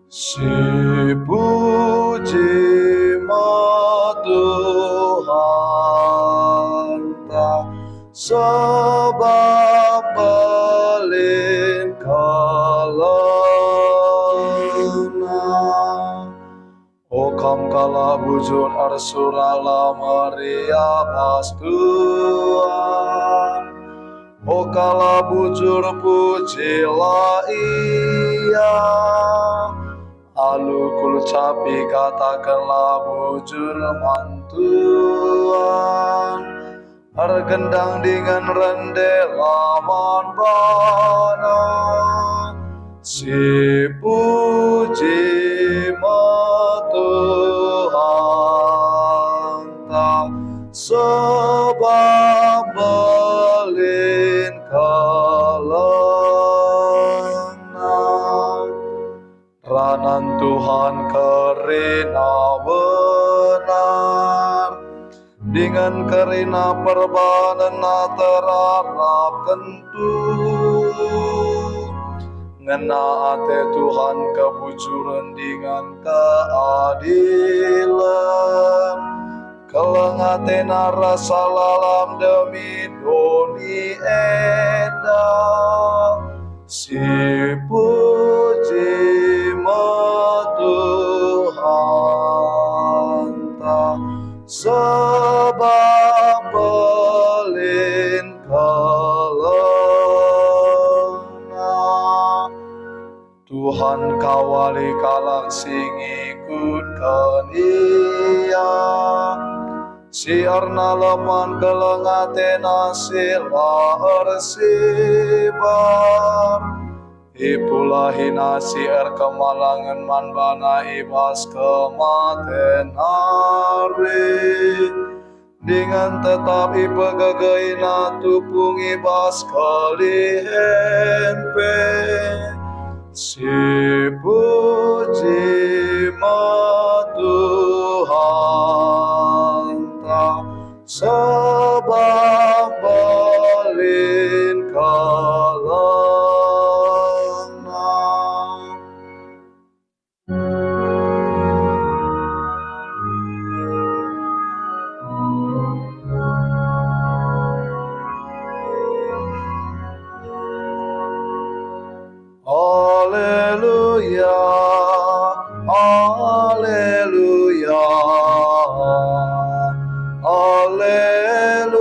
Si puji ma Tuhan ta sebab belin kalana. O kam kala bujur arsurala Maria pastuan. O kala bujur pujilah ia. Alu kul capi katakanlah bujur mantuan. Argendang dengan rendela manbana. Si puji ma Tuhan ta sebab belin kalana. Ranan Tuhan karena benar, dengan karena perbanan terharap tentu. Ngena ate Tuhan kebujuran dengan keadilan. Kelengate rasa lalam demi doni eda. Si puji ma Tuhan ta sebab belin kalana. Tuhan kawali kalang sing ikutkan ia. Siarna leman kelengatena sila ersibar. Ipulahina siar kemalangan manbana ibas kematen hari. Dengan tetap ipegagaina tupung ibas kalihempe. Si puji ma Tuhan ta sebab belin kalana. Haleluya, haleluya, haleluya.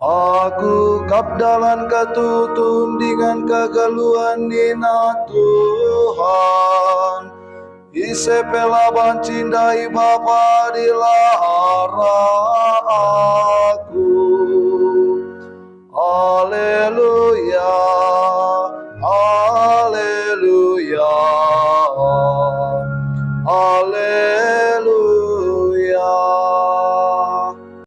Aku kapdalan ketutun dengan kegeluan dina Tuhan. Isepela bancindai Bapa dilaraan.